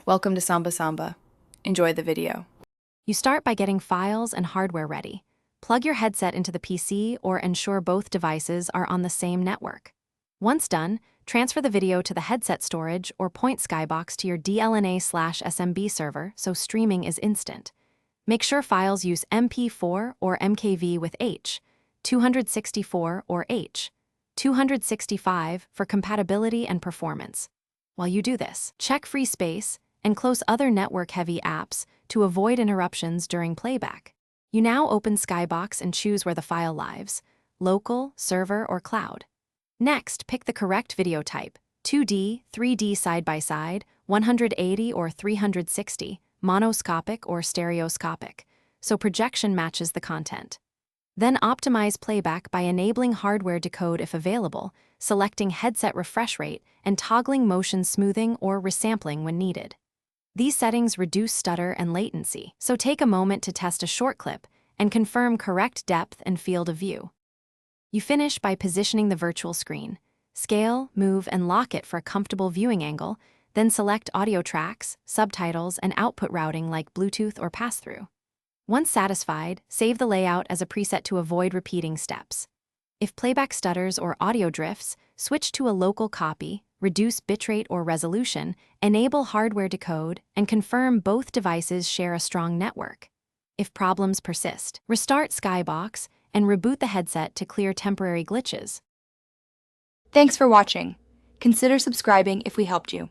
Welcome to Samba Samba. Enjoy the video. You start by getting files and hardware ready. Plug your headset into the PC or ensure both devices are on the same network. Once done, transfer the video to the headset storage or point Skybox to your DLNA/SMB server so streaming is instant. Make sure files use MP4 or MKV with H, 264 or H, 265 for compatibility and performance. While you do this, check free space and close other network-heavy apps to avoid interruptions during playback. You now open Skybox and choose where the file lives, local, server, or cloud. Next, pick the correct video type, 2D, 3D side-by-side, 180 or 360, monoscopic or stereoscopic, so projection matches the content. Then optimize playback by enabling hardware decode if available, selecting headset refresh rate, and toggling motion smoothing or resampling when needed. These settings reduce stutter and latency, so take a moment to test a short clip and confirm correct depth and field of view. You finish by positioning the virtual screen. Scale, move, and lock it for a comfortable viewing angle, then select audio tracks, subtitles, and output routing like Bluetooth or pass-through. Once satisfied, save the layout as a preset to avoid repeating steps. If playback stutters or audio drifts, switch to a local copy, reduce bitrate or resolution, enable hardware decode, and confirm both devices share a strong network. If problems persist, restart Skybox and reboot the headset to clear temporary glitches. Thanks for watching. Consider subscribing if we helped you.